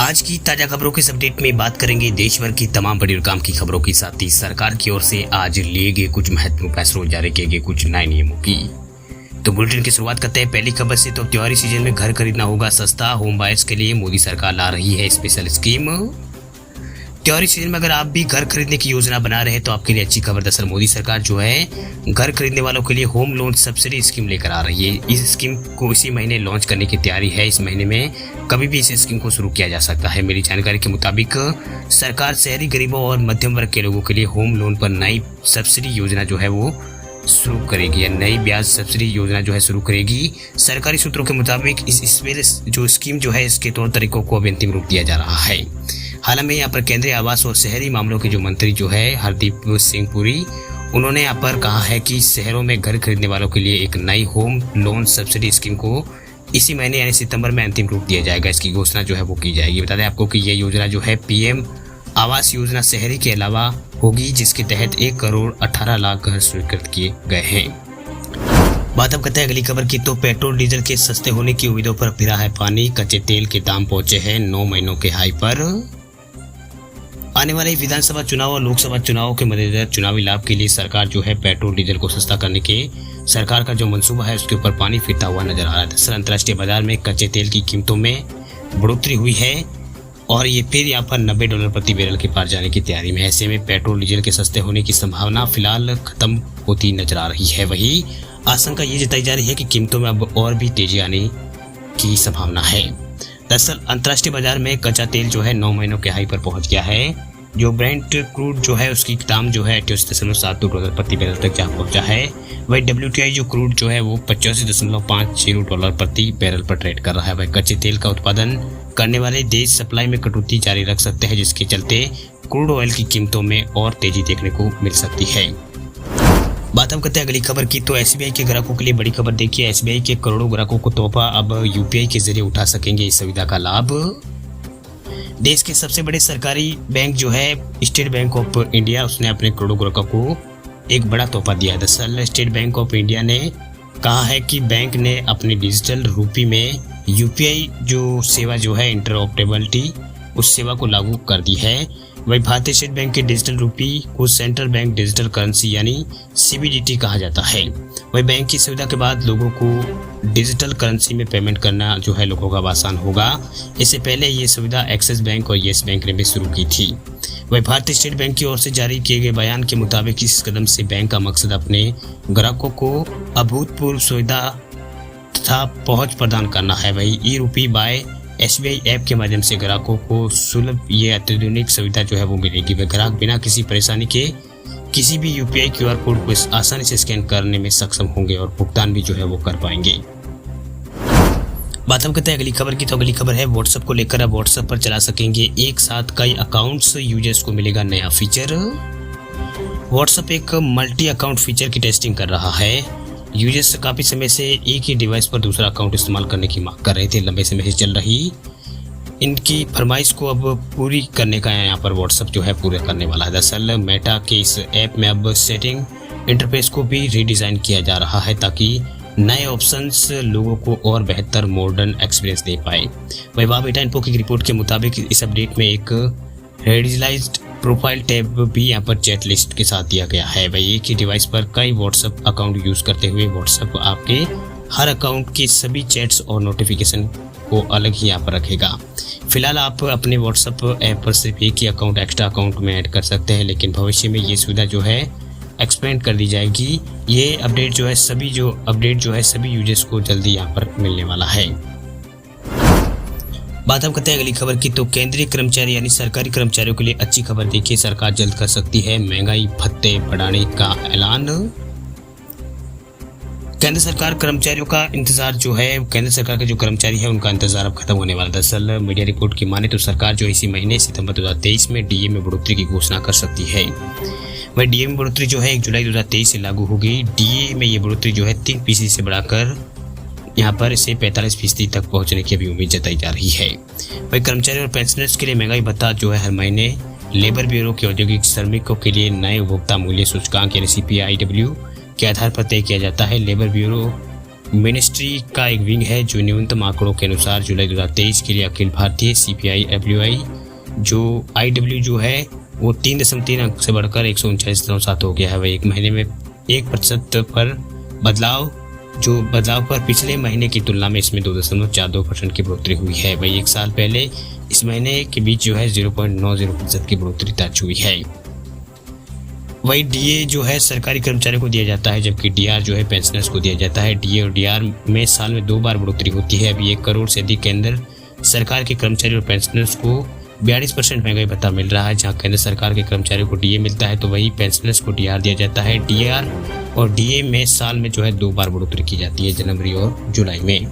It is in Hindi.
आज की ताजा खबरों के इस अपडेट में बात करेंगे देश भर की तमाम बड़ी और काम की खबरों के साथ ही सरकार की ओर से आज लिए गए कुछ महत्वपूर्ण फैसलों जारी किए गए कुछ नए नियमों की। तो बुलेटिन की शुरुआत करते हैं पहली खबर से। तो त्योहारी सीजन में घर खरीदना होगा सस्ता, होम बायर्स के लिए मोदी सरकार ला रही है स्पेशल स्कीम। त्योहारी सीजन में अगर आप भी घर खरीदने की योजना बना रहे हैं तो आपके लिए अच्छी खबर। दरअसल मोदी सरकार जो है घर खरीदने वालों के लिए होम लोन सब्सिडी स्कीम लेकर आ रही है। इस स्कीम को इसी महीने लॉन्च करने की तैयारी है। इस महीने में कभी भी इस स्कीम को शुरू किया जा सकता है। मेरी जानकारी के मुताबिक सरकार शहरी गरीबों और मध्यम वर्ग के लोगों के लिए होम लोन पर नई सब्सिडी योजना जो है वो शुरू करेगी या नई ब्याज सब्सिडी योजना जो है शुरू करेगी। सरकारी सूत्रों के मुताबिक इस जो स्कीम जो है इसके तौर तरीकों को अभी अंतिम रूप दिया जा रहा है। हालांकि यहाँ पर केंद्रीय आवास और शहरी मामलों के जो मंत्री जो है हरदीप सिंह पुरी, उन्होंने यहाँ पर कहा है कि शहरों में घर खरीदने वालों के लिए एक नई होम लोन सब्सिडी स्कीम को इसी महीने यानी सितंबर में अंतिम रूप दिया जाएगा। इसकी घोषणा जो है वो की जाएगी। बता दें आपको कि ये योजना जो है पीएम आवास योजना शहरी के अलावा होगी, जिसके तहत 1 करोड़ 18 लाख घर स्वीकृत किए गए हैं। बात अब करते हैं अगली खबर की। तो पेट्रोल डीजल के सस्ते होने की उम्मीदों पर फिरा है पानी। कच्चे तेल के दाम पहुंचे हैं 9 महीनों के हाई पर। आने वाले विधानसभा चुनाव और लोकसभा चुनाव के मद्देनजर चुनावी लाभ के लिए सरकार जो है पेट्रोल डीजल को सस्ता करने के सरकार का जो मंसूबा है उसके ऊपर पानी फिरता हुआ नजर आ रहा है। दरअसल अंतर्राष्ट्रीय बाजार में कच्चे तेल की कीमतों में बढ़ोतरी हुई है और ये फिर यहाँ पर $90 प्रति बैरल के पार जाने की तैयारी में है। ऐसे में पेट्रोल डीजल के सस्ते होने की संभावना फिलहाल खत्म होती नजर आ रही है। वही आशंका ये जताई जा रही है कि कीमतों में अब और भी तेजी आने की संभावना है। दरअसल अंतर्राष्ट्रीय बाजार में कच्चा तेल जो है 9 महीनों के हाई पर पहुंच गया है। जो ब्रेंट क्रूड जो है उसकी दाम जो है $88.72 प्रति बैरल तक जा पहुंचा है। वही WTI जो क्रूड जो है वो $85.50 प्रति बैरल पर ट्रेड कर रहा है। वही कच्चे तेल का उत्पादन करने वाले देश सप्लाई में कटौती जारी रख सकते हैं, जिसके चलते क्रूड ऑयल की कीमतों में और तेजी देखने को मिल सकती है। बात हम करते हैं अगली खबर की। तो SBI के ग्राहकों के लिए बड़ी खबर देखिए। SBI के करोड़ों ग्राहकों को तोहफा अब UPI के जरिए उठा सकेंगे इस सुविधा का लाभ। देश के सबसे बड़े सरकारी बैंक जो है स्टेट बैंक ऑफ इंडिया, उसने अपने करोड़ों ग्राहकों को एक बड़ा तोहफा दिया है। दरअसल स्टेट बैंक ऑफ इंडिया ने कहा है कि बैंक ने अपने डिजिटल रूपी में UPI जो सेवा जो है इंटरऑपरेबिलिटी उस सेवा को लागू कर दी है। वही भारतीय स्टेट बैंक के डिजिटल रूपी को सेंट्रल बैंक डिजिटल करेंसी यानी CBDT कहा जाता है। वही बैंक की सुविधा के बाद लोगों को डिजिटल करेंसी में पेमेंट करना जो है लोगों का आसान होगा। इससे पहले ये सुविधा एक्सिस बैंक और येस बैंक ने भी शुरू की थी। वही भारतीय स्टेट बैंक की ओर से जारी किए गए बयान के मुताबिक इस कदम से बैंक का मकसद अपने ग्राहकों को अभूतपूर्व सुविधा तथा पहुंच प्रदान करना है। वही ई-रूपी बाय SBI ऐप के माध्यम से ग्राहकों को सुलभ ये अत्याधुनिक सुविधा जो है वो मिलेगी। वे ग्राहक बिना किसी परेशानी के किसी भी UPI QR कोड को आसानी से स्कैन करने में सक्षम होंगे और भुगतान भी जो है वो कर पाएंगे। बात हम करते हैं अगली खबर की। तो अगली खबर है WhatsApp को लेकर। अब WhatsApp पर चला सकेंगे एक साथ कई अकाउंट्स, यूजर्स को मिलेगा नया फीचर। WhatsApp एक मल्टी अकाउंट फीचर की टेस्टिंग कर रहा है। यूजर्स काफी समय से एक ही डिवाइस पर दूसरा अकाउंट इस्तेमाल करने की मांग कर रहे थे। लंबे समय से चल रही इनकी फरमाइश को अब पूरी करने का यहाँ पर WhatsApp जो है पूरा करने वाला है। दरअसल मेटा के इस ऐप में अब सेटिंग इंटरफेस को भी रीडिजाइन किया जा रहा है ताकि नए ऑप्शंस लोगों को और बेहतर मॉडर्न एक्सपीरियंस दे पाए। वही वाबेटा इन्फो की रिपोर्ट के मुताबिक इस अपडेट में एक रेडिलाइज्ड प्रोफाइल टैब भी यहाँ पर चैट लिस्ट के साथ दिया गया है। वही एक ही डिवाइस पर कई WhatsApp अकाउंट यूज करते हुए WhatsApp आपके हर अकाउंट के सभी चैट्स और नोटिफिकेशन को अलग ही यहाँ पर रखेगा। फिलहाल आप अपने WhatsApp ऐप पर सिर्फ एक ही अकाउंट एक्स्ट्रा अकाउंट में ऐड कर सकते हैं, लेकिन भविष्य में ये सुविधा जो है एक्सपेंड कर दी जाएगी। ये अपडेट जो है सभी यूजर्स को जल्दी यहाँ पर मिलने वाला है। बात हम करते हैं अगली खबर की। तो केंद्रीय कर्मचारी यानी सरकारी कर्मचारियों के लिए अच्छी खबर देखिए। सरकार जल्द कर सकती है महंगाई भत्ते बढ़ाने का ऐलान। केंद्र सरकार कर्मचारियों का इंतजार जो है केंद्र सरकार के जो कर्मचारी है उनका इंतजार अब खत्म होने वाला। दरअसल मीडिया रिपोर्ट की माने तो सरकार जो इसी महीने सितंबर 2023 में DA में बढ़ोतरी की घोषणा कर सकती है। वह DA में बढ़ोतरी जो है 1 जुलाई 2023 से लागू होगी। DA में ये बढ़ोतरी जो है 3% से बढ़ाकर यहाँ पर इसे 45% तक पहुंचने की अभी उम्मीद जताई जा रही है। वही कर्मचारी और पेंशनर्स के लिए महंगाई भत्ता जो है हर महीने लेबर ब्यूरो के औद्योगिक श्रमिकों के लिए नए उपभोक्ता मूल्य सूचकांक यानी CPIW के आधार पर तय किया जाता है। लेबर ब्यूरो मिनिस्ट्री का एक विंग है जो न्यूनतम आंकड़ों के अनुसार जुलाई 2023 के लिए अखिल भारतीय CPI WI जो IW जो है वो 3.3 अंक से बढ़कर 139.7 हो गया है। वह एक महीने में 1% पर बदलाव पर पिछले महीने की तुलना में इसमें 2.42% की बढ़ोतरी हुई है। वही एक साल पहले इस महीने के बीच जो है 0.90% की बढ़ोतरी दर्ज हुई है। वही DA जो है सरकारी कर्मचारियों को दिया जाता है, जबकि DR जो है पेंशनर्स को दिया जाता है। DA और DR में साल में 2 बार बढ़ोतरी होती है। अभी 1 करोड़ से अधिक केंद्र सरकार के कर्मचारी और पेंशनर्स को 42% महंगाई भत्ता मिल रहा है। जहां केंद्र सरकार के कर्मचारियों को DA मिलता है तो वही पेंशनर्स को DR दिया जाता है। DR और DA में साल में जो है 2 बार बढ़ोतरी की जाती है, जनवरी और जुलाई में।